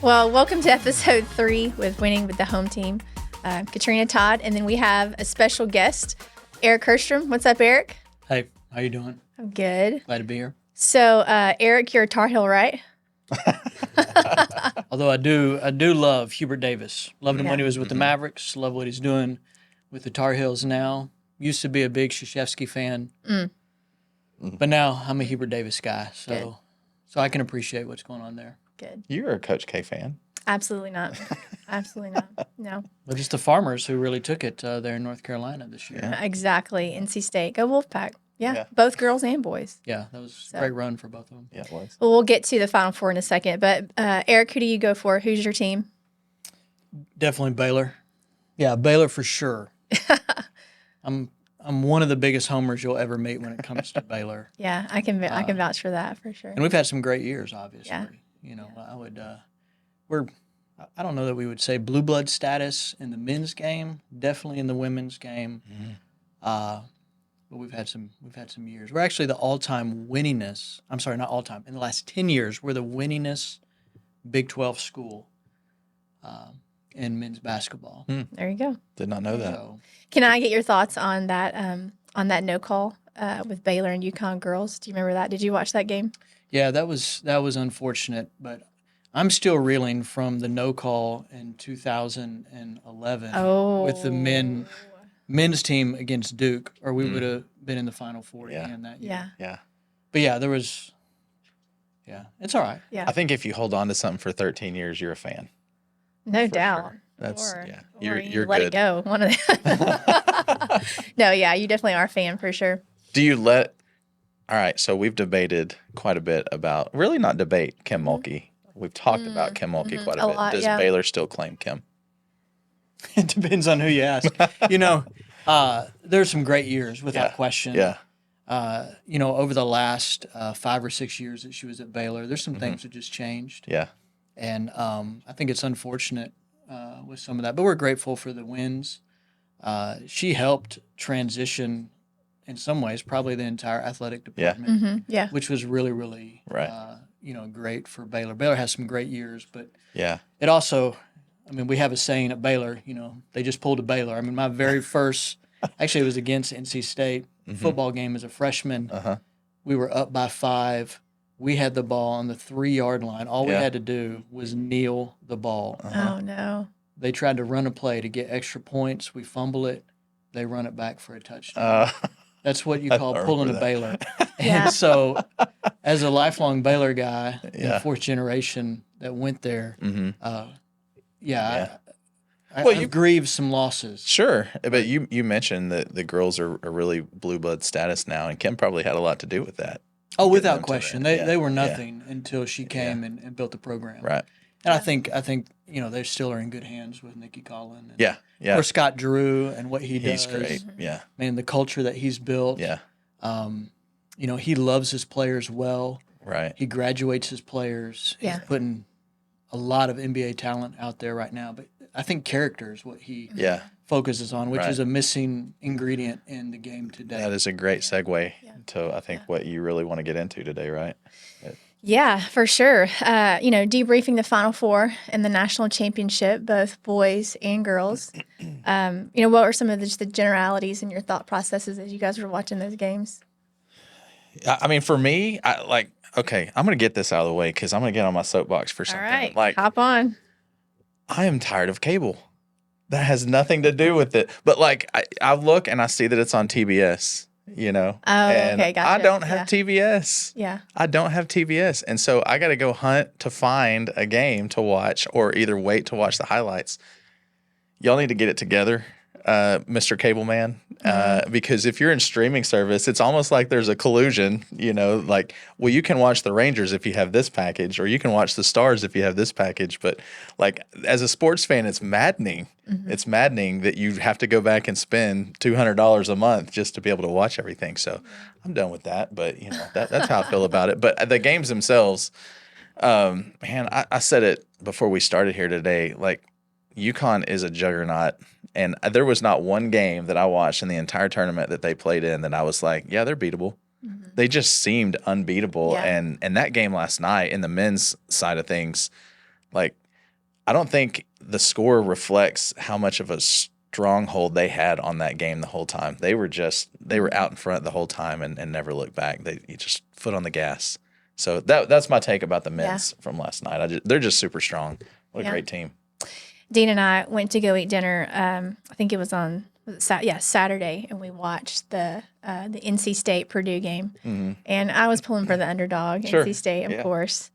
Well, welcome to episode 3 with Winning with the Home Team. Katrina, Todd, and then we have a special guest, Eric Hirstrom. What's up, Eric? Hey, how you doing? I'm good. Glad to be here. So, Eric, you're a Tar Heel, right? Although I do love Hubert Davis. Loved him when he was with the Mavericks. Love what he's doing with the Tar Heels now. Used to be a big Krzyzewski fan, but now I'm a Hubert Davis guy. So I can appreciate what's going on there. Good. You're a Coach K fan. Absolutely not. Absolutely not. No. But it's the Farmers who really took it there in North Carolina this year. Yeah. Exactly. NC State. Go Wolfpack. Yeah. Both girls and boys. Yeah, that was a great run for both of them. Yeah, it was. Well, we'll get to the Final Four in a second. But, Eric, who do you go for? Who's your team? Definitely Baylor. Yeah, Baylor for sure. I'm one of the biggest homers you'll ever meet when it comes to Baylor. Yeah, I can vouch for that for sure. And we've had some great years, obviously. Yeah. You know, I don't know that we would say blue blood status in the men's game, definitely in the women's game. But we've had some years. We're actually the all-time winningest. I'm sorry, not all-time. In the last 10 years, we're the winningest Big 12 school in men's basketball. There you go. Did not know that. So, Can I get your thoughts on that no call with Baylor and UConn girls? Do you remember that? Did you watch that game? yeah, that was unfortunate, but I'm still reeling from the no call in 2011 with the men's team against Duke, or we would have been in the Final Four again that year. Yeah. But yeah, it's all right. Yeah. I think if you hold on to something for 13 years, you're a fan. No doubt. Sure. That's Or You're you good. let it go. One of the No, yeah, you definitely are a fan for sure. Do you all right, so we've debated quite a bit about, really not debate, Kim Mulkey. We've talked about Kim Mulkey quite a bit. lot, Does yeah. Baylor still claim Kim? It depends on who you ask. You know, there's some great years without question. Yeah. You know, over the last 5 or 6 years that she was at Baylor, there's some things that just changed. Yeah. And I think it's unfortunate with some of that. But we're grateful for the wins. She helped transition, in some ways, probably the entire athletic department, Yeah. which was really, really Right. great for Baylor. Baylor has some great years, but Yeah. it also, I mean, we have a saying at Baylor, you know, they just pulled a Baylor. I mean, my very first, actually it was against NC State football game as a freshman. We were up by 5. We had the ball on the 3-yard line. All we had to do was kneel the ball. Oh no. They tried to run a play to get extra points. We fumble it. They run it back for a touchdown. That's what you call pulling a Baylor. Yeah. And so, as a lifelong Baylor guy, in Yeah. the 4th generation that went there, Yeah. I've grieved some losses. Sure. But you mentioned that the girls are really blue blood status now, and Kim probably had a lot to do with that. Oh, them without to question. that. They were Yeah. nothing until she came and built the program. Right. And I think you know, they still are in good hands with Nikki Collin. And Yeah. Yeah. Or Scott Drew and what he does. He's great. Yeah. Man, the culture that he's built. Yeah. You know, he loves his players well. Right. He graduates his players. Yeah. He's putting a lot of NBA talent out there right now. But I think character is what he Yeah. focuses on, which Right. is a missing ingredient in the game today. That is a great segue to, I think, what you really want to get into today, right? Yeah, for sure. You know, debriefing the Final Four and the national championship, both boys and girls. You know, what were some of the generalities in your thought processes as you guys were watching those games? I mean, for me, okay, I'm going to get this out of the way because I'm going to get on my soapbox for All something. right, Like, hop on. I am tired of cable. That has nothing to do with it. But, like, I look and I see that it's on TBS, you know? Oh, and okay, gotcha. I don't have TBS. Yeah. I don't have TBS. And so I got to go hunt to find a game to watch or either wait to watch the highlights. Y'all need to get it together, Mr. Cable Man, because if you're in streaming service, it's almost like there's a collusion, you know, like, well, you can watch the Rangers if you have this package, or you can watch the Stars if you have this package. But, like, as a sports fan, it's maddening. It's maddening that you have to go back and spend $200 a month just to be able to watch everything. So I'm done with that. But, you know, that's how I feel about it. But the games themselves, man, I said it before we started here today, like, UConn is a juggernaut, and there was not one game that I watched in the entire tournament that they played in that I was like, yeah, they're beatable. They just seemed unbeatable. Yeah. And that game last night in the men's side of things, like, I don't think the score reflects how much of a stronghold they had on that game the whole time. They were out in front the whole time and never looked back. They just foot on the gas. So that's my take about the men's from last night. They're just super strong. What a great team. Dean and I went to go eat dinner. I think it was on Saturday, and we watched the NC State Purdue game. Mm-hmm. And I was pulling for the underdog, NC State, of course.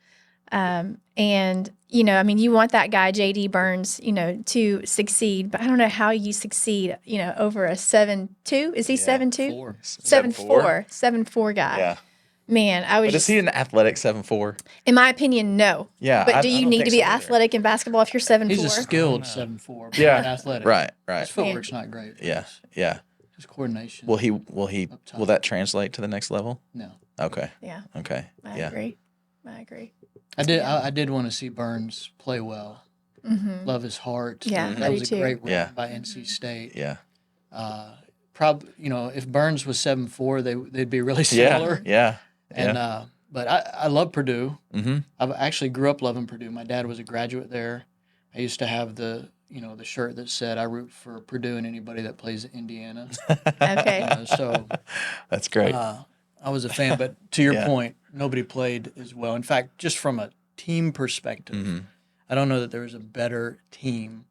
And you want that guy JD Burns, to succeed, but I don't know how you succeed, over a 7-2. Is he 7-2? 7-4. 7-4 guy. Yeah. Man, But is he an athletic 7'4"? In my opinion, no. Yeah. But do you need to be so athletic in basketball if you're 7'4"? He's a skilled 7'4", but Yeah. not athletic. Right. His footwork's not great. Yeah. His coordination. Will that translate to the next level? No. Okay. Yeah. Okay. I agree. I did want to see Burns play well. Mm-hmm. Love his heart. Yeah, that was a great run by NC State. Yeah. Probably, if Burns was 7'4", they'd be really similar. Yeah. And but I love Purdue. Mm-hmm. I actually grew up loving Purdue. My dad was a graduate there. I used to have the shirt that said I root for Purdue and anybody that plays Indiana. Okay. So that's great. I was a fan, but to your point, nobody played as well. In fact, just from a team perspective, I don't know that there was a better team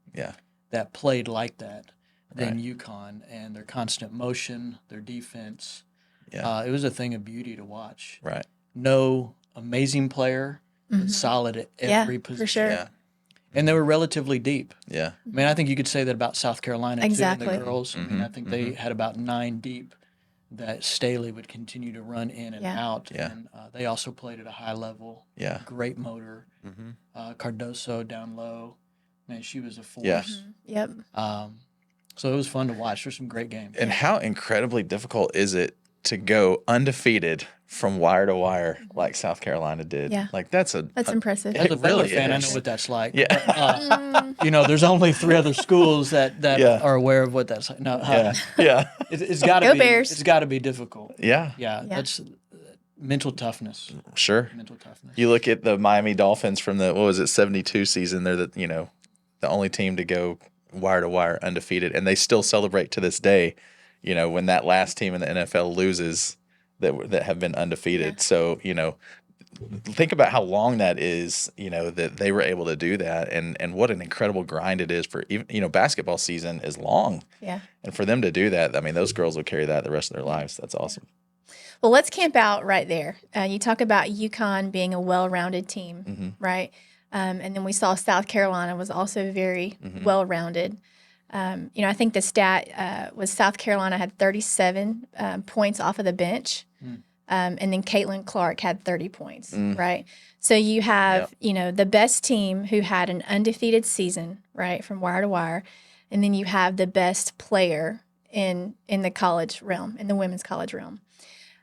that played like that than UConn, and their constant motion, their defense. Yeah. It was a thing of beauty to watch. Right. No amazing player, but solid at every position. For sure. Yeah. And they were relatively deep. Yeah. I mean, I think you could say that about South Carolina Exactly. too, and the girls. I mean, I think they had about 9 deep that Staley would continue to run in and out. Yeah. And they also played at a high level. Yeah. Great motor. Cardoso down low. Man, she was a force. Yeah. Yep. So it was fun to watch. There's some great games. And how incredibly difficult is it to go undefeated from wire to wire like South Carolina did? Yeah. Like that's impressive. As a Baylor really fan, is. I know what that's like. Yeah. There's only 3 other schools that are aware of what that's like. No, Yeah. it's got to Go be. Bears. It's got to be difficult. Yeah. Yeah, that's mental toughness. Sure. Mental toughness. You look at the Miami Dolphins from the 72 season. They're the only team to go wire to wire undefeated, and they still celebrate to this day. When that last team in the NFL loses that have been undefeated. Yeah. So think about how long that is. That they were able to do that, and what an incredible grind it is for even basketball season is long. Yeah. And for them to do that, I mean, those girls will carry that the rest of their lives. That's awesome. Well, let's camp out right there. You talk about UConn being a well-rounded team, right? And then we saw South Carolina was also very well-rounded. I think the stat was South Carolina had 37 points off of the bench, and then Caitlin Clark had 30 points, right? So you have, the best team who had an undefeated season, right, from wire to wire, and then you have the best player in the college realm, in the women's college realm.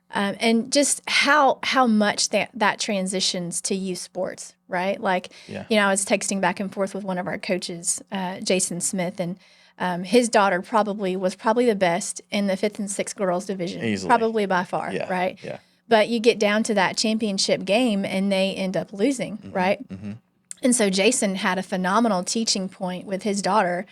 And just how much that transitions to youth sports, right? Like, I was texting back and forth with one of our coaches, Jason Smith, and his daughter was probably the best in the 5th and 6th girls division, easily, probably by far, right? Yeah. But you get down to that championship game and they end up losing, right? And so Jason had a phenomenal teaching point with his daughter.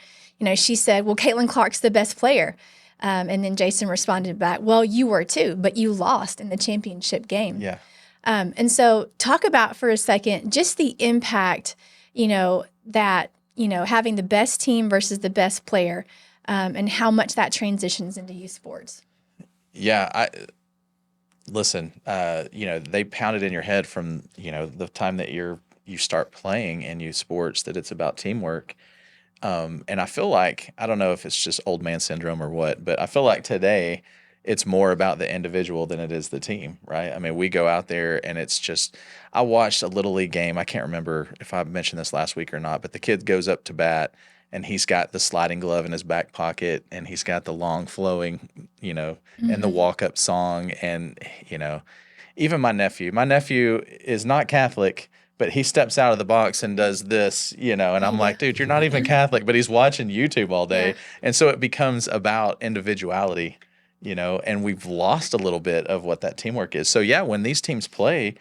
She said, "Well, Caitlin Clark's the best player." And then Jason responded back, "Well, you were too, but you lost in the championship game." Yeah. And so talk about for a second just the impact, that, having the best team versus the best player, and how much that transitions into youth sports. Yeah. Listen, they pound it in your head from, the time that you start playing in youth sports that it's about teamwork. And I feel like, I don't know if it's just old man syndrome or what, but I feel like today it's more about the individual than it is the team, right? I mean, we go out there and it's just, I watched a Little League game. I can't remember if I mentioned this last week or not, but the kid goes up to bat and he's got the sliding glove in his back pocket and he's got the long flowing, and the walk up song. And, even my nephew is not Catholic, but he steps out of the box and does this, and I'm like, dude, you're not even Catholic, but he's watching YouTube all day. Yeah. And so it becomes about individuality, and we've lost a little bit of what that teamwork is. So, yeah, when these teams play,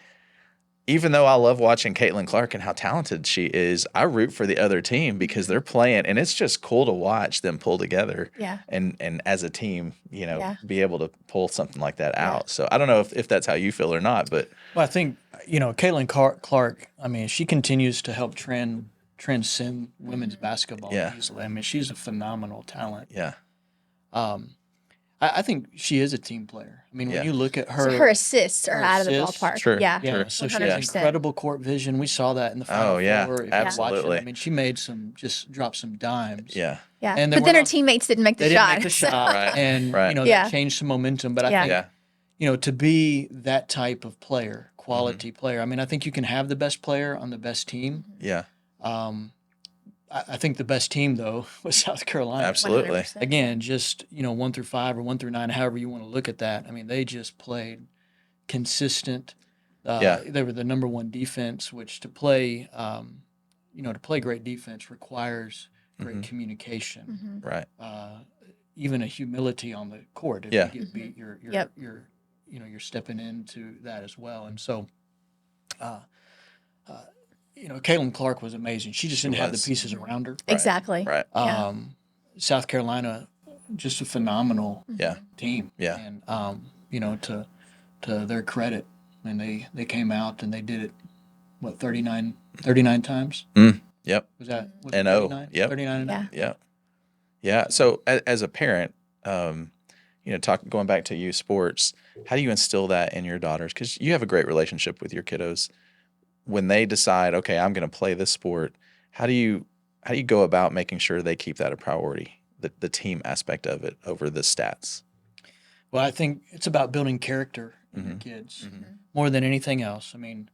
even though I love watching Caitlin Clark and how talented she is, I root for the other team because they're playing, and it's just cool to watch them pull together. Yeah. And as a team, Yeah. be able to pull something like that out. So I don't know if that's how you feel or not, but Well, I think Caitlin Clark. I mean, she continues to help transcend women's basketball Yeah. easily. I mean, she's a phenomenal talent. yeah, I think she is a team player. I mean, Yeah. when you look at So her, her assists are her out of the assists, ballpark. True, Yeah. yeah, true. so she has 100%. incredible court vision. We saw that in the Final Oh, yeah, Four. If you watch it, absolutely. I mean, she made dropped some dimes. yeah, Yeah. And they But were then her not- teammates didn't make the They didn't shot. make the shot, Right, and right. Yeah. that changed some momentum. But I Yeah. think yeah, to be that type of player, quality player. I mean, I think you can have the best player on the best team. yeah, I think the best team though was South Carolina. absolutely. 100%. Again, just 1 through 5 or 1 through 9, however you want to look at that. I mean, they just played consistent. Yeah. They were the number one defense, which to play, to play great defense requires great communication, Right. even a humility on the court. If Yeah. you get beat, you're Yep. you're stepping into that as well. And so, Caitlin Clark was amazing. She just didn't have the was. pieces around her. Exactly. Right. Yeah. South Carolina, just a phenomenal Yeah. team. Yeah. And to their credit, I mean they came out and they did it 39 times? Yep. Was it And oh, 39? yep. 39 and Yeah. oh? Yeah. Yeah. So as a parent, going back to youth sports, how do you instill that in your daughters? Because you have a great relationship with your kiddos. When they decide, okay, I'm going to play this sport, how do you go about making sure they keep that a priority, the team aspect of it over the stats? Well, I think it's about building character in your kids more than anything else. I mean,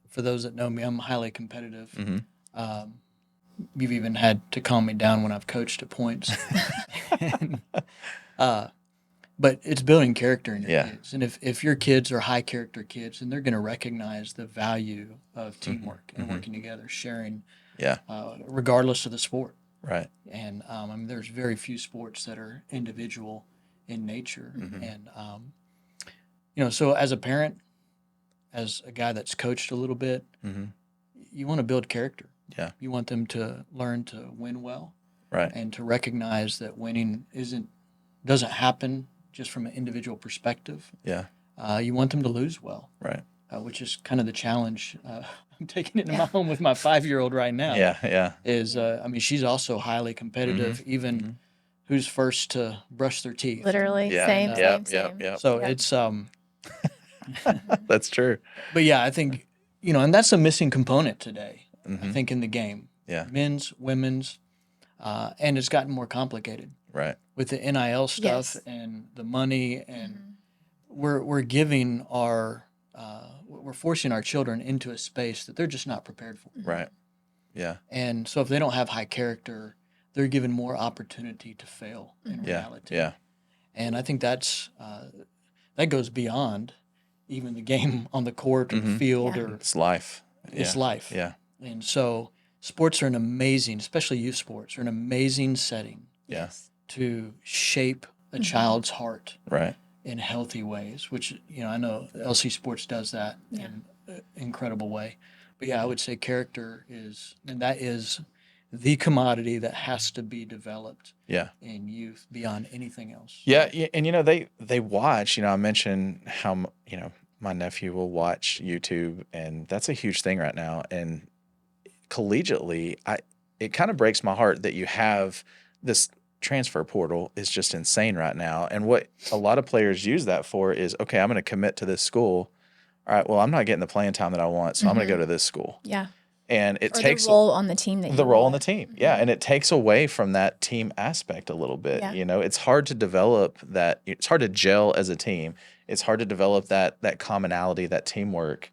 for those that know me, I'm highly competitive. You've even had to calm me down when I've coached at points. But it's building character in your kids. And if your kids are high character kids, then they're going to recognize the value of teamwork and working together, sharing, regardless of the sport. Right. And I mean, there's very few sports that are individual in nature. And, so as a parent, as a guy that's coached a little bit, you want to build character. Yeah. You want them to learn to win well. Right. And to recognize that winning doesn't happen just from an individual perspective. Yeah. You want them to lose well, Right. which is kind of the challenge. I'm taking it into my home with my 5-year-old right now. Yeah. Yeah. Is I mean, she's also highly competitive, even who's first to brush their teeth. Literally. Yeah. Same. Yep. Same. Yep. Yep. So it's That's true. but yeah, I think and that's a missing component today. I think in the game, Yeah. men's, women's, and it's gotten more complicated Right. with the NIL stuff Yes. and the money, and we're giving we're forcing our children into a space that they're just not prepared for. Right. Yeah. And so if they don't have high character, they're given more opportunity to fail in Yeah. reality. Yeah. And I think that goes beyond even the game on the court or the field, Yeah. or It's life. it's Yeah. life. Yeah. And so sports are an amazing, especially youth sports, are an amazing setting Yeah. to shape a child's heart Right. in healthy ways, which, I know LC Sports does that in an incredible way. But yeah, I would say character is the commodity that has to be developed Yeah. in youth beyond anything else. Yeah, and they watch. I mentioned how my nephew will watch YouTube, and that's a huge thing right now. And collegiately, it kind of breaks my heart that you have this transfer portal is just insane right now. And what a lot of players use that for is, okay, I'm going to commit to this school. All right, well, I'm not getting the playing time that I want, so I'm going to go to this school. Yeah. And it Or takes the role on the team that the you role on want. the team. Yeah. And it takes away from that team aspect a little bit. Yeah. It's hard to develop that. It's hard to gel as a team. It's hard to develop that commonality, that teamwork,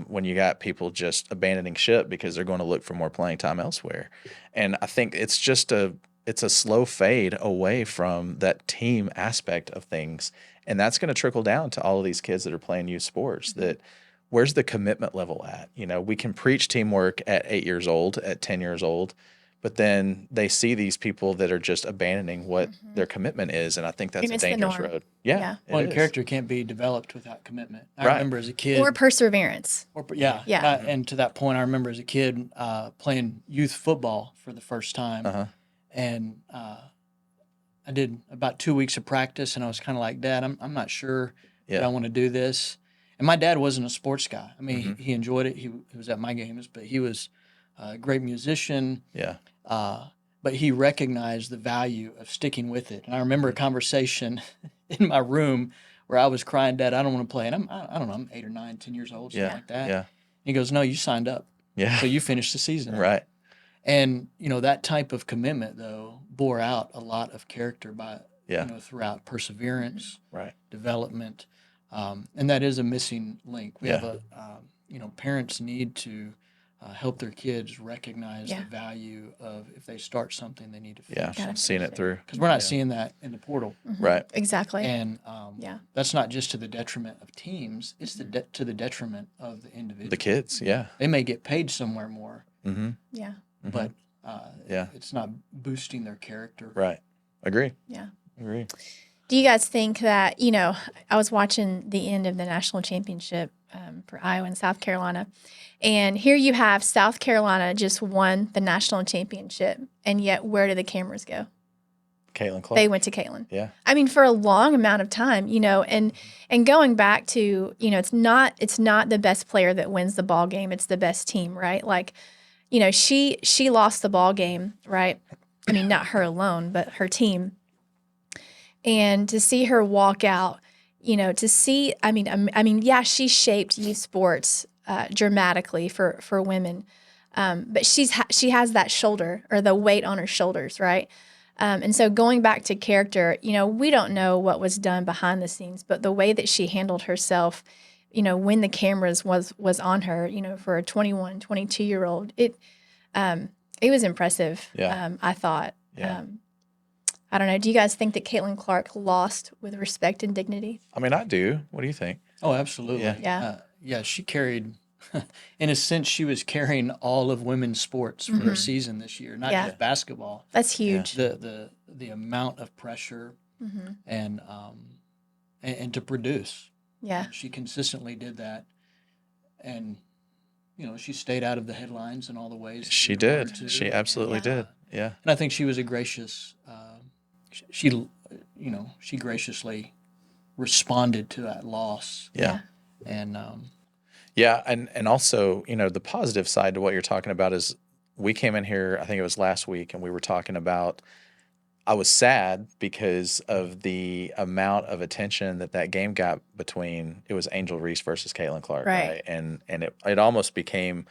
when you got people just abandoning ship because they're going to look for more playing time elsewhere. And I think it's just it's a slow fade away from that team aspect of things. And that's going to trickle down to all of these kids that are playing youth sports. That where's the commitment level at? We can preach teamwork at 8 years old, at 10 years old, but then they see these people that are just abandoning what their commitment is, and I think that's And a it's the dangerous norm. road. Yeah, Yeah. it Well, and is. character can't be developed without commitment. I Right. remember as a kid, Or perseverance. yeah, Yeah. and to that point, I remember as a kid playing youth football for the first time, Uh-huh. and I did about 2 weeks of practice, and I was kind of like, Dad, I'm not sure that I Yeah. want to do this. And my dad wasn't a sports guy. I mean, Mm-hmm. he enjoyed it. He was at my games, but he was a great musician. Yeah. But he recognized the value of sticking with it. And I remember a conversation in my room where I was crying, Dad, I don't want to play. And I don't know, I'm 8 or 9, 10 years old, something Yeah. like that. Yeah. He goes, no, you signed up. Yeah. So you finished the season. Right. And, that type of commitment, though, bore out a lot of character by, Yeah. throughout perseverance, Right. development. And that is a missing link. We Yeah. have parents need to help their kids recognize Yeah. the value of if they start something, they need to Yeah. finish Gotta Seeing finish it it. through. because we're not seeing that in the portal. Right. Exactly. And Yeah. that's not just to the detriment of teams; it's to the detriment of the individual. The kids. Yeah. They may get paid somewhere more, Mm-hmm. Yeah. but Yeah. it's not boosting their character. Right. Agree. Yeah. Agree. Do you guys think that, I was watching the end of the national championship for Iowa and South Carolina, and here you have South Carolina just won the national championship, and yet where did the cameras go? Caitlin Clark. They went to Caitlin. Yeah. I mean, for a long amount of time, and going back to, it's not the best player that wins the ball game. It's the best team, right? Like, she lost the ball game, right? I mean, not her alone, but her team. And to see her walk out, yeah, she shaped youth sports dramatically for women, but she has that shoulder or the weight on her shoulders, right? And so going back to character, we don't know what was done behind the scenes, but the way that she handled herself, when the cameras was on her, for a 21, 22-year-old, it was impressive. Yeah. I thought. Yeah. I don't know. Do you guys think that Caitlin Clark lost with respect and dignity? I mean, I do. What do you think? Oh, absolutely. Yeah. Yeah. She carried, in a sense, she was carrying all of women's sports for a season this year, not Yeah. just basketball. That's huge. The amount of pressure and to produce. Yeah. She consistently did that, and she stayed out of the headlines in all the ways. She we wanted did. to. She absolutely did. Yeah. And I think she was a gracious. She graciously responded to that loss. Yeah. And Yeah, and also, the positive side to what you're talking about is we came in here, I think it was last week, and we were talking about I was sad because of the amount of attention that game got between it was Angel Reese versus Caitlin Clark, Right. And it almost became,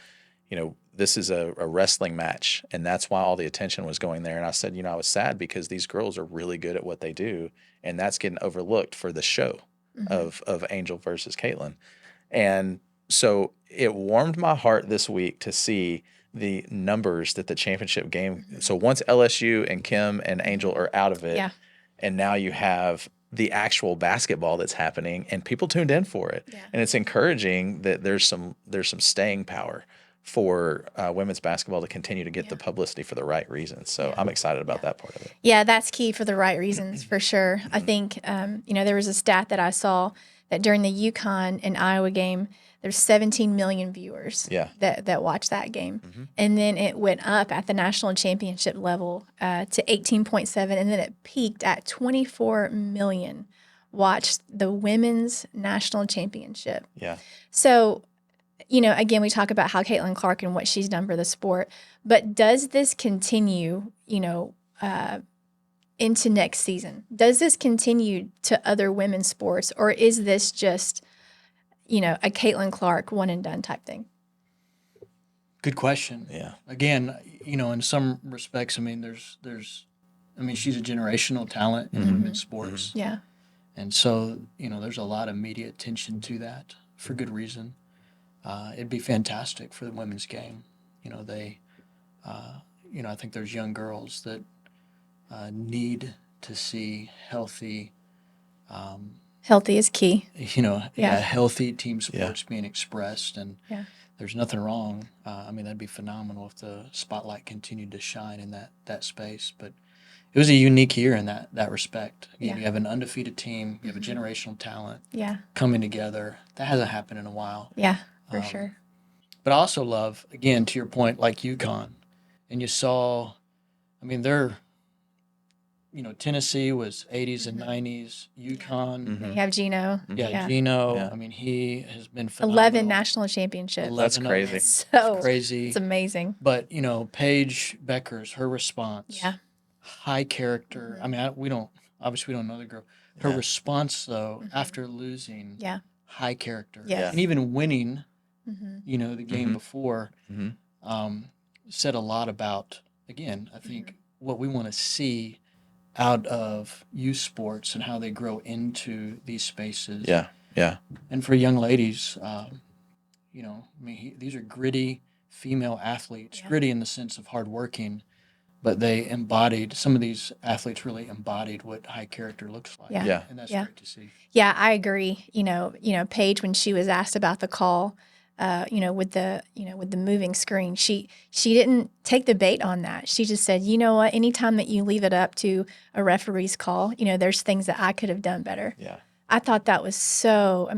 this is a wrestling match, and that's why all the attention was going there. And I said, I was sad because these girls are really good at what they do, and that's getting overlooked for the show of Angel versus Caitlin. And so it warmed my heart this week to see the numbers that the championship game. So once LSU and Kim and Angel are out of it, Yeah. and now you have the actual basketball that's happening, and people tuned in for it. Yeah. And it's encouraging that there's some staying power for women's basketball to continue to get the publicity for the right reasons. So I'm excited about that part of it. Yeah, that's key for the right reasons, for sure. I think, there was a stat that I saw that during the UConn and Iowa game, there's 17 million viewers that watch that game. And then it went up at the national championship level to 18.7, and then it peaked at 24 million watched the women's national championship. Yeah. So, again, we talk about how Caitlin Clark and what she's done for the sport, but does this continue, into next season? Does this continue to other women's sports, or is this just, a Caitlin Clark one and done type thing? good question. Yeah. Again, in some respects, she's a generational talent in women's sports. Yeah. And so, there's a lot of media attention to that for good reason. It'd be fantastic for the women's game. I think there's young girls that need to see healthy, Healthy is key. healthy team sports being expressed. And Yeah. there's nothing wrong. I mean, that'd be phenomenal if the spotlight continued to shine in that space. But it was a unique year in that respect. Again, Yeah. you have an undefeated team, you have a generational talent Yeah. coming together. That hasn't happened in a while. Yeah, for Um, sure. But I also love, again, to your point, like UConn, and you saw. I mean, they're Tennessee was 80s and 90s. UConn, Then you have Gino. yeah, Yeah. Gino. Yeah. I mean, he has been phenomenal. 11 national championships. 11 That's of them. crazy. So Crazy. it's amazing. But Paige Becker's her response, Yeah. high character. I mean, we don't know the girl. Her Yeah. response though, after losing, Yeah. high character, Yes. and even winning, Mm-hmm. the game before, Mhm. said a lot about, again, I think what we want to see out of youth sports and how they grow into these spaces. Yeah. Yeah. And for young ladies, I mean, these are gritty female athletes, Yeah. gritty in the sense of hardworking, but they embodied, some of these athletes really embodied what high character looks like. Yeah. Yeah. And that's Yeah. great to see. Yeah, I agree. Paige, when she was asked about the call, with the moving screen, she didn't take the bait on that. She just said, you know what, anytime that you leave it up to a referee's call, there's things that I could have done better. Yeah. I thought that was so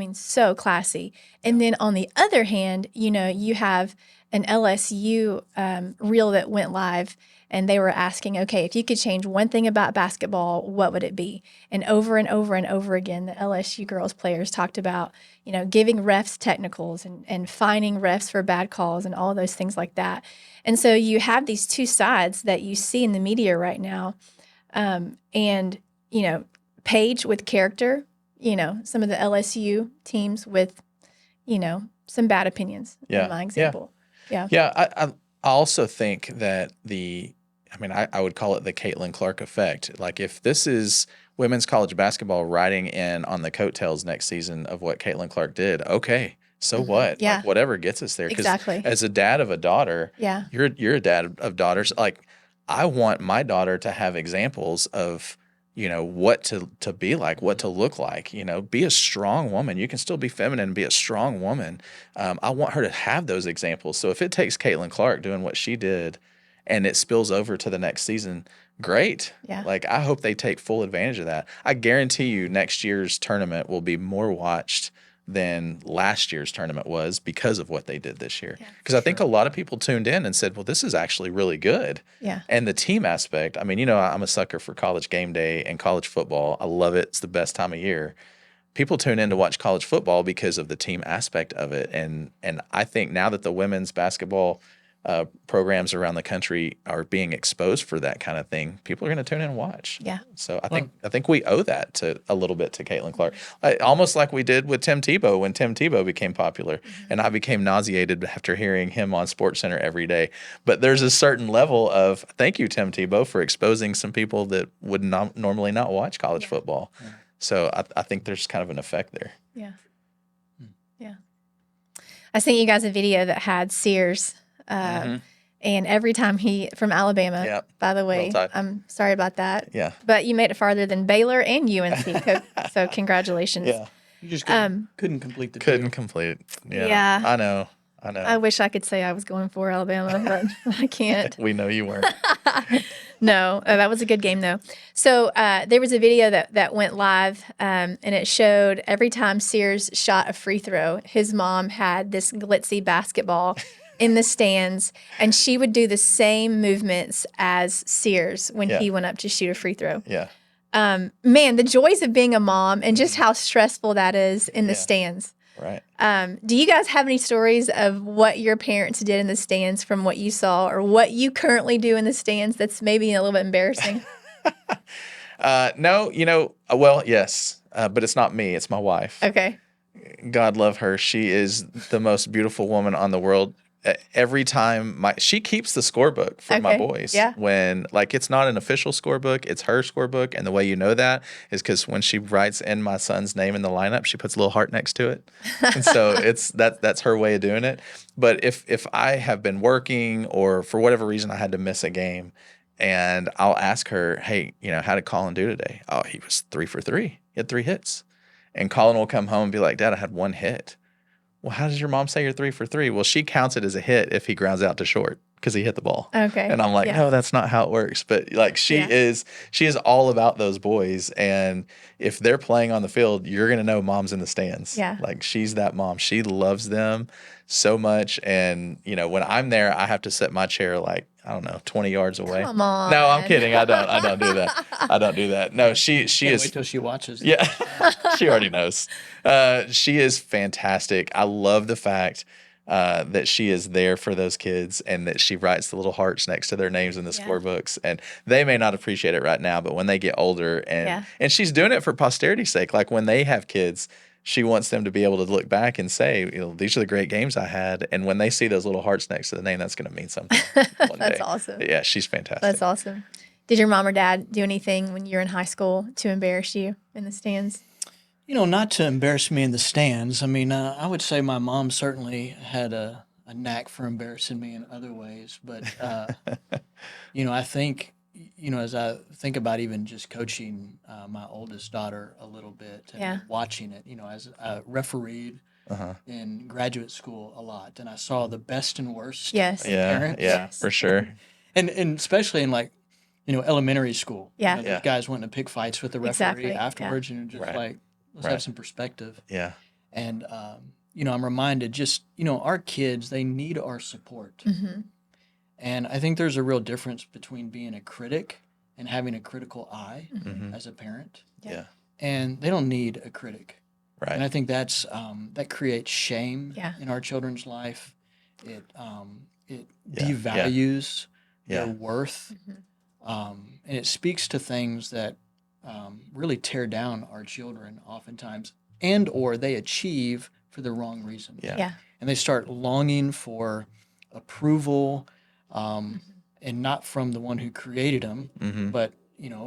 classy. And then on the other hand, you have an LSU reel that went live, and they were asking, okay, if you could change one thing about basketball, what would it be? And over and over again, the LSU girls players talked about, giving refs technicals and fining refs for bad calls and all those things like that. And so you have these two sides that you see in the media right now. And Paige with character, some of the LSU teams with, some bad opinions, Yeah. in my example. Yeah. Yeah, I also think that I would call it the Caitlin Clark effect. Like, if this is women's college basketball riding in on the coattails next season of what Caitlin Clark did, okay, so what? Yeah. Like, whatever gets us there. 'Cause Exactly. as a dad of a daughter, Yeah. you're a dad of daughters. Like, I want my daughter to have examples of what to be like, what to look like, be a strong woman. You can still be feminine and be a strong woman. I want her to have those examples. So if it takes Caitlin Clark doing what she did and it spills over to the next season, great. Yeah. Like, I hope they take full advantage of that. I guarantee you next year's tournament will be more watched than last year's tournament was because of what they did this year. Because I think a lot of people tuned in and said, well, this is actually really good. Yeah. And the team aspect, I mean, I'm a sucker for college game day and college football. I love it. It's the best time of year. People tune in to watch college football because of the team aspect of it. And I think now that the women's basketball programs around the country are being exposed for that kind of thing, people are going to tune in and watch. Yeah. So I think we owe that to a little bit to Caitlin Clark, almost like we did with Tim Tebow when Tim Tebow became popular, and I became nauseated after hearing him on SportsCenter every day. But there's a certain level of thank you, Tim Tebow, for exposing some people that would not normally not watch college football. Yeah. So I think there's kind of an effect there. Yeah. Yeah. I sent you guys a video that had Sears. And every time from Alabama, by the way, I'm sorry about that. Yeah. But you made it farther than Baylor and UNC. So congratulations. Yeah. You just couldn't complete the Couldn't deal. complete it. Yeah. Yeah. I know. I wish I could say I was going for Alabama, but I can't. We know you weren't. No, that was a good game though. So there was a video that went live, and it showed every time Sears shot a free throw, his mom had this glitzy basketball in the stands, and she would do the same movements as Sears when he went up to shoot a free throw. Yeah. Man, the joys of being a mom and just how stressful that is in the stands. Right. Do you guys have any stories of what your parents did in the stands from what you saw, or what you currently do in the stands that's maybe a little bit embarrassing? No, well, yes, but it's not me. It's my wife. Okay. God love her. She is the most beautiful woman on the world. Every time she keeps the scorebook for my boys. Yeah. When it's not an official scorebook, it's her scorebook, and the way you know that is because when she writes in my son's name in the lineup, she puts a little heart next to it, and so that's her way of doing it. But if I have been working or for whatever reason I had to miss a game, and I'll ask her, hey, how did Colin do today? Oh, he was 3 for 3. He had 3 hits, and Colin will come home and be like, Dad, I had 1 hit. well, how does your mom say you're 3 for 3? Well, she counts it as a hit if he grounds out to short because he hit the ball. Okay. And I'm like, Yeah. no, that's not how it works. But like she is all about those boys. And if they're playing on the field, you're going to know mom's in the stands. Yeah. Like she's that mom. She loves them so much. And, when I'm there, I have to set my chair like, I don't know, 20 yards away. Come on. No, I'm kidding. I don't do that. I don't do that. No, she Can't is. wait till she watches. Yeah, she already knows. She is fantastic. I love the fact that she is there for those kids and that she writes the little hearts next to their names in the scorebooks. And they may not appreciate it right now, but when they get older, and she's doing it for posterity's sake. Like when they have kids, she wants them to be able to look back and say, these are the great games I had. And when they see those little hearts next to the name, that's going to mean something one That's day. awesome. Yeah, she's fantastic. That's awesome. Did your mom or dad do anything when you were in high school to embarrass you in the stands? Not to embarrass me in the stands. I mean, I would say my mom certainly had a knack for embarrassing me in other ways. But, I think, as I think about even just coaching my oldest daughter a little bit and watching it, as I refereed in graduate school a lot, and I saw the best and worst Yes. of Yeah, parents. Yes. for sure. And especially in like, elementary school. Yeah. Those guys wanting to pick fights with the referee Exactly, afterwards and just Right. like, let's Right. have some perspective. Yeah, And, I'm reminded just, our kids, they need our support. Mm-hmm. And I think there's a real difference between being a critic and having a critical eye Mhm. as a parent. yeah, And they don't need a critic. right. And I think that creates shame Yeah. in our children's life. It Yeah, devalues their Yeah. worth. Mhm. And it speaks to things that really tear down our children oftentimes, and or they achieve for the wrong reasons. Yeah. Yeah. And they start longing for approval, and not from the one who created them, Mm-hmm. but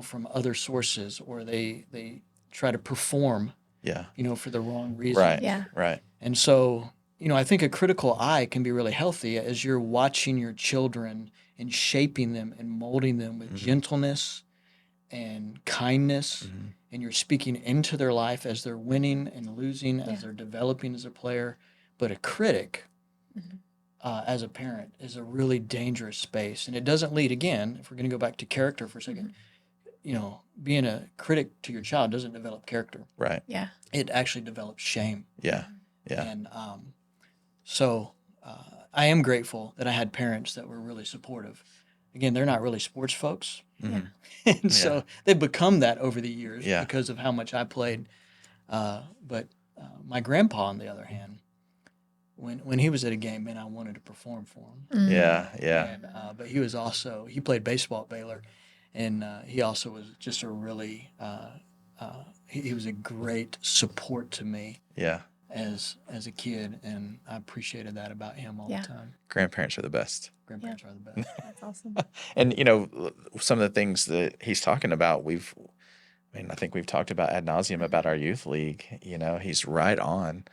from other sources, or they try to perform, Yeah. for the wrong reasons. Right. Yeah. Right. And so, I think a critical eye can be really healthy as you're watching your children and shaping them and molding them with gentleness and kindness, and you're speaking into their life as they're winning and losing, as they're developing as a player. But a critic, as a parent, is a really dangerous space. And it doesn't lead, again, if we're going to go back to character for a second, being a critic to your child doesn't develop character. Right. Yeah. It actually develops shame. Yeah. Yeah. And so I am grateful that I had parents that were really supportive. Again, they're not really sports folks. Mhm. And so they've become that over the years Yeah. because of how much I played. But my grandpa, on the other hand, when he was at a game, man, I wanted to perform for him. Yeah. Yeah. And, but he played baseball at Baylor, and he also was just a really, he was a great support to me Yeah. as a kid, and I appreciated that about him all Yeah. the time. Grandparents are the best. Grandparents are the best. That's awesome. And some of the things that he's talking about, I think we've talked about ad nauseum about our youth league. He's right on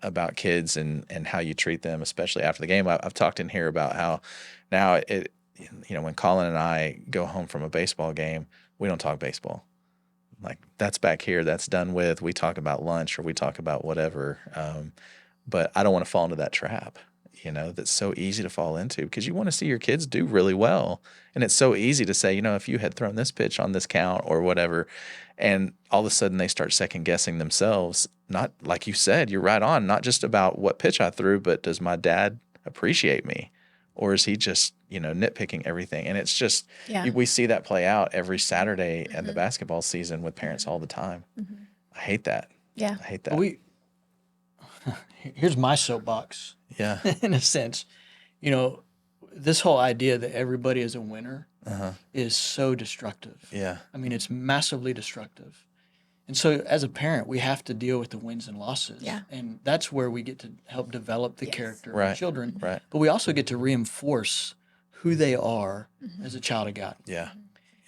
about kids and how you treat them, especially after the game. I've talked in here about how now when Colin and I go home from a baseball game, we don't talk baseball. Like that's back here, that's done with. We talk about lunch or we talk about whatever. But I don't want to fall into that trap. That's so easy to fall into because you want to see your kids do really well. And it's so easy to say, if you had thrown this pitch on this count or whatever, and all of a sudden they start second guessing themselves. Not like you said, you're right on, not just about what pitch I threw, but does my dad appreciate me? Or is he just, nitpicking everything? And it's just, we see that play out every Saturday in the basketball season with parents all the time. I hate that. Yeah. I hate that. Here's my soapbox. Yeah. In a sense, this whole idea that everybody is a winner is so destructive. Yeah. I mean, it's massively destructive. And so as a parent, we have to deal with the wins and losses. Yeah. And that's where we get to help develop the character of our Right. children. Right. But we also get to reinforce who they are as a child of God. Yeah.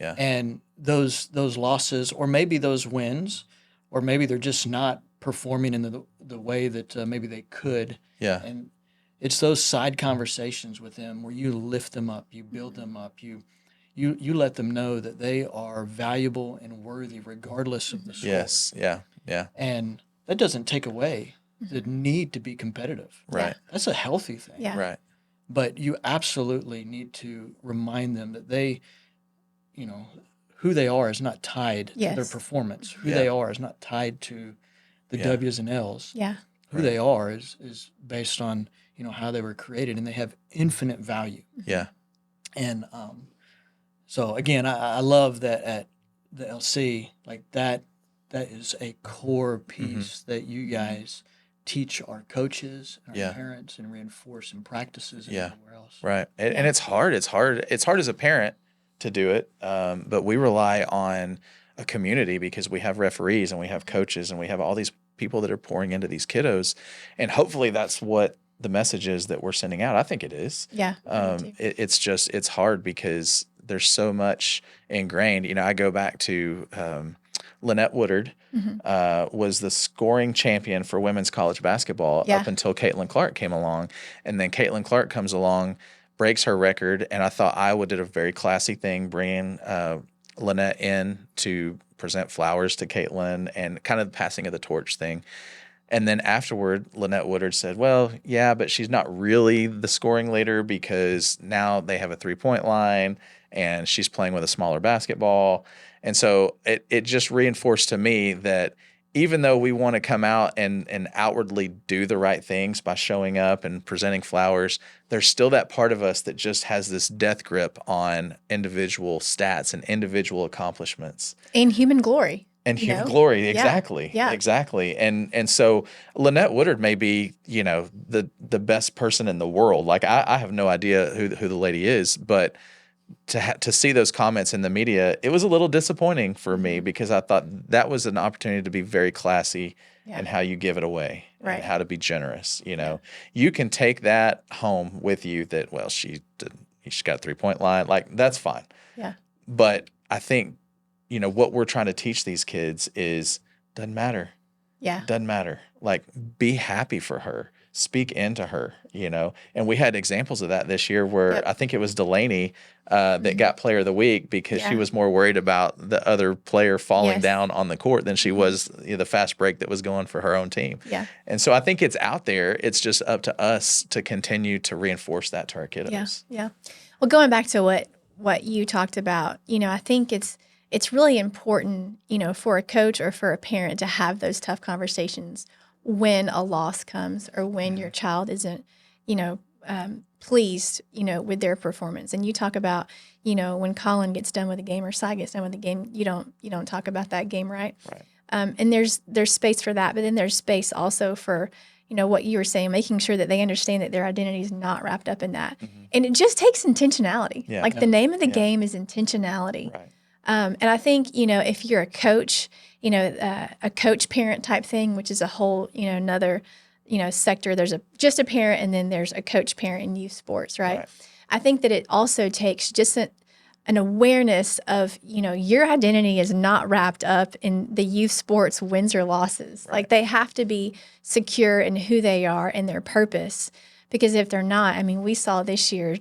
Yeah. And those losses, or maybe those wins, or maybe they're just not performing in the way that maybe they could. Yeah. And it's those side conversations with them where you lift them up, you build them up, you let them know that they are valuable and worthy regardless of the score. Yes. Yeah. Yeah. And that doesn't take away the need to be competitive. Right. That's a healthy thing. Yeah. Right. But you absolutely need to remind them that they, you know, who they are is not tied to their Yes. performance. Who Yeah. they are is not tied to the Yeah. W's and L's. Yeah. Who they are is based on, how they were created, and they have infinite value. Yeah. And so again, I love that at the LC, like that is a core piece that you guys teach our coaches and our Yeah. parents and reinforce in practices and Yeah. everywhere else. Right. And, Yeah. and it's hard. It's hard. It's hard as a parent to do it. But we rely on a community because we have referees and we have coaches and we have all these people that are pouring into these kiddos. And hopefully that's what the message is that we're sending out. I think it is. Yeah. I do too. It's hard because there's so much ingrained. I go back to Lynette Woodard was the scoring champion for women's college basketball Yeah. up until Caitlin Clark came along. And then Caitlin Clark comes along, breaks her record. And I thought Iowa did a very classy thing, bringing Lynette in to present flowers to Caitlin and kind of the passing of the torch thing. And then afterward, Lynette Woodard said, well, yeah, but she's not really the scoring leader because now they have a 3-point line and she's playing with a smaller basketball. And so it just reinforced to me that even though we want to come out and outwardly do the right things by showing up and presenting flowers, there's still that part of us that just has this death grip on individual stats and individual accomplishments. And human glory. And you human know? glory, Yeah. exactly, Yeah. exactly. And so Lynette Woodard may be, the best person in the world. Like I have no idea who the lady is, but to see those comments in the media, it was a little disappointing for me because I thought that was an opportunity to be very classy Yeah. in how you give it away Right. and how to be generous. You can take that home with you. That she got a 3-point line, like that's fine. Yeah. But I think what we're trying to teach these kids is doesn't matter. Yeah. Doesn't matter. Like, be happy for her. Speak into her, And we had examples of that this year where Yep. I think it was Delaney that got player of the week because she Yeah. was more worried about the other player falling Yes. down on the court than she was the fast break that was going for her own team. Yeah. And so I think it's out there. It's just up to us to continue to reinforce that to our kiddos. Yeah. Yeah. Well, going back to what you talked about, I think it's really important, for a coach or for a parent to have those tough conversations when a loss comes or when your child isn't, pleased, with their performance. And you talk about, when Colin gets done with a game or Cy gets done with a game, you don't talk about that game, right? Right. And there's space for that, but then there's space also for, what you were saying, making sure that they understand that their identity is not wrapped up in that. And it just takes intentionality. Yeah. Like the name of the game is intentionality. Right. And I think, if you're a coach, a coach parent type thing, which is a whole, another, sector, there's just a parent and then there's a coach parent in youth sports, right? I think that it also takes just an awareness of, your identity is not wrapped up in the youth sports wins or losses. Right. Like they have to be secure in who they are and their purpose. Because if they're not, we saw this year,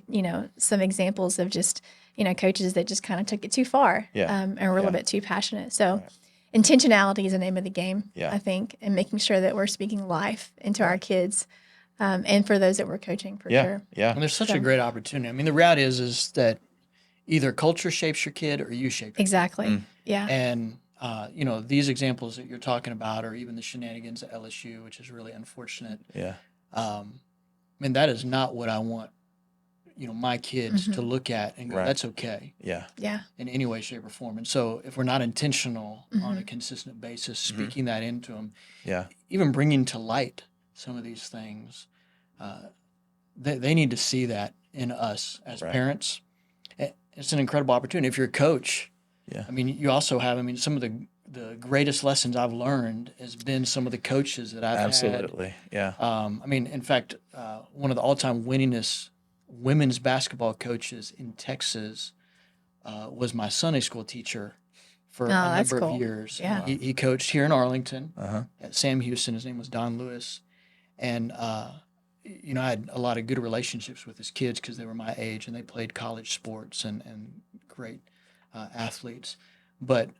some examples of just, coaches that just kind of took it too far and were a little bit too passionate. So intentionality is the name of the game, I think, and making sure that we're speaking life into our kids and for those that we're coaching for sure. Yeah. And there's such a great opportunity. The reality is that either culture shapes your kid or you shape your Exactly. Yeah. kid. And, these examples that you're talking about, or even the shenanigans at LSU, which is really unfortunate. Yeah. That is not what I want, my kids to look at and go, that's okay. Yeah. Yeah. In any way, shape, or form. And so if we're not intentional on a consistent basis, speaking that into them, even bringing to light some of these things, they need to see that in us as parents. It's an incredible opportunity. If you're a coach, you also have, some of the greatest lessons I've learned has been some of the coaches that I've had. Absolutely. Yeah. In fact, one of the all-time winningest women's basketball coaches in Texas was my Sunday school techer for a number of years. Yeah. He coached here in Arlington at Sam Houston. His name was Don Lewis. And, I had a lot of good relationships with his kids because they were my age and they played college sports and great athletes. But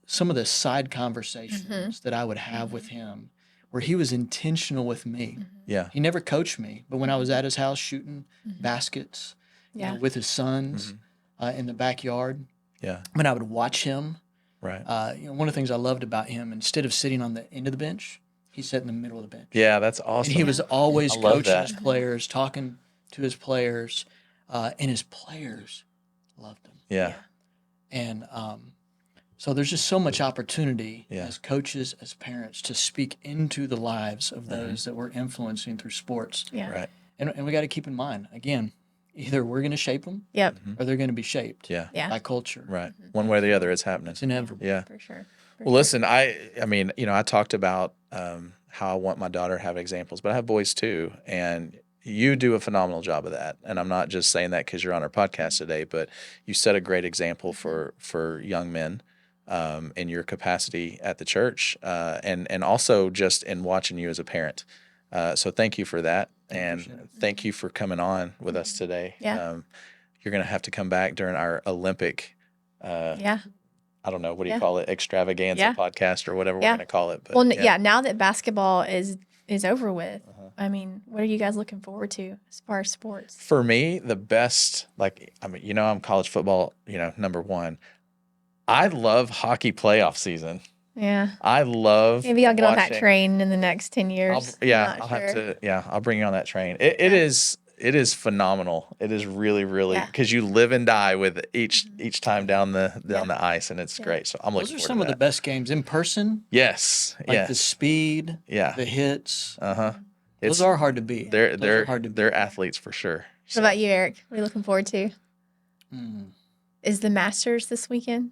some of the side conversations that I would have with him where he was intentional with me. Yeah. He never coached me, but when I was at his house shooting baskets you know, with his sons in the backyard, Yeah. when I would watch him, Right. you know, one of the things I loved about him, instead of sitting on the end of the bench, he sat in the middle of the bench. Yeah, that's awesome. And he was always I love coaching that. his players, talking to his players, and his players loved him. Yeah. And so there's just so much opportunity Yeah. as coaches, as parents, to speak into the lives of those that we're influencing through sports. Yeah. Right. And we got to keep in mind, again, either we're going to shape them Yep. or they're going to be shaped Yeah. Yeah. by culture. Right. One way or the other, it's happening. It's inevitable. Yeah. For sure. Well, listen, I mean, you know, I talked about how I want my daughter to have examples, but I have boys too, and you do a phenomenal job of that. And I'm not just saying that because you're on our podcast today, but you set a great example for young men in your capacity at the church, and also just in watching you as a parent. So thank you for that, and thank you for coming on with us today. Yeah. You're going to have to come back during our Olympic. Yeah. I don't know, what do you Yeah. call it? Extravaganza Yeah. podcast or whatever we're Yeah. going to call it. But Well, yeah. Now that basketball is over with, I mean, what are you guys looking forward to as far as sports? For me, the best, like, I mean, you know, I'm college football, you know, number one. I love hockey playoff season. Yeah. I love Maybe I'll get on that watching- train in the next 10 years. I'll have to. Yeah, I'll bring you on that train. It is phenomenal. It is really, really, Yeah. because you live and die with each time down the ice, and it's great. So I'm looking Those are forward some to of the that. best games in person. Yes. Like Yeah. the speed, Yeah. the hits. Uh-huh. Those are hard to beat. They're hard to beat. they're athletes for sure. What about you, Eric? What are you looking forward to? Mm, Is the Masters this weekend?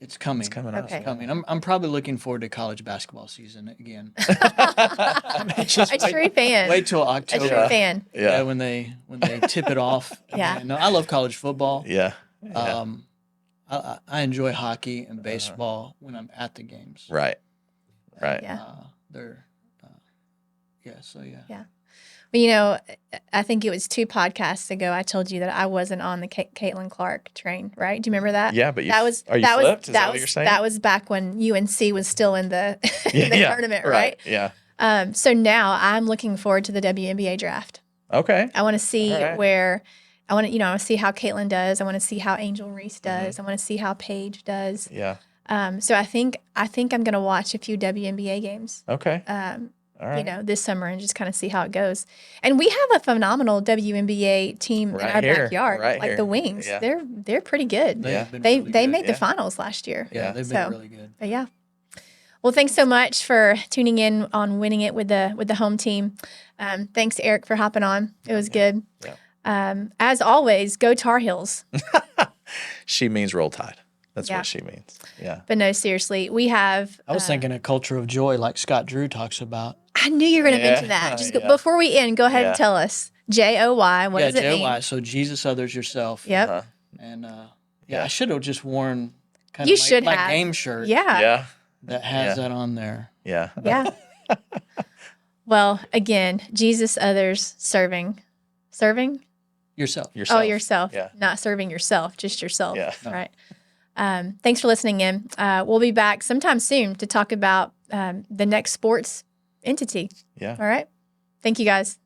it's coming. It's coming up. Okay. It's coming. I'm probably looking forward to college basketball season again. A true fan. Wait till A October. true fan. Yeah. When they tip it off. Yeah. No, I love college football. Yeah. I enjoy hockey and baseball when I'm at the games. Right. Right. Yeah. They're so yeah. Yeah. But, you know, I think it was 2 podcasts ago I told you that I wasn't on the Caitlin Clark train, right? Do you remember that? Yeah, but that was are you that flipped? was Is that what was you're saying? that was back when UNC was still in the in the tournament, right? Yeah. So now I'm looking forward to the WNBA draft. Okay. I want to see All right. where I want to, I want to see how Caitlin does. I want to see how Angel Reese does. I want to see how Paige does. Yeah. So I think I'm going to watch a few WNBA games. Okay. All right. This summer and just kind of see how it goes. And we have a phenomenal WNBA team Right in our here, backyard, right like here. the Wings. Yeah. They're pretty good. Yeah. They've been They really good. made the Yeah. finals last year. Yeah, they've So- been really good. But yeah. Well, thanks so much for tuning in on Winning It with the home team. Thanks, Eric, for hopping on. It was good. Yeah. As always, go Tar Heels. She means roll tide. That's Yeah. what she means. Yeah. But no, seriously, we have. I was thinking a culture of joy like Scott Drew talks about. I knew you were going to Yeah, mention that. Just yeah. before we end, go ahead Yeah. and tell us JOY. What does it mean? JOY. So Jesus, others, yourself. Yep. Uh-huh. And Yeah. I should have just worn kind You of should my have. game shirt Yeah. Yeah. that has Yeah. that on there. Yeah. Yeah. Well, again, Jesus, others, serving. Yourself. Yourself. Oh, yourself. Yeah. Not serving yourself, just yourself. Yeah. Right. Thanks for listening in. We'll be back sometime soon to talk about the next sports entity. Yeah. All right. Thank you, guys.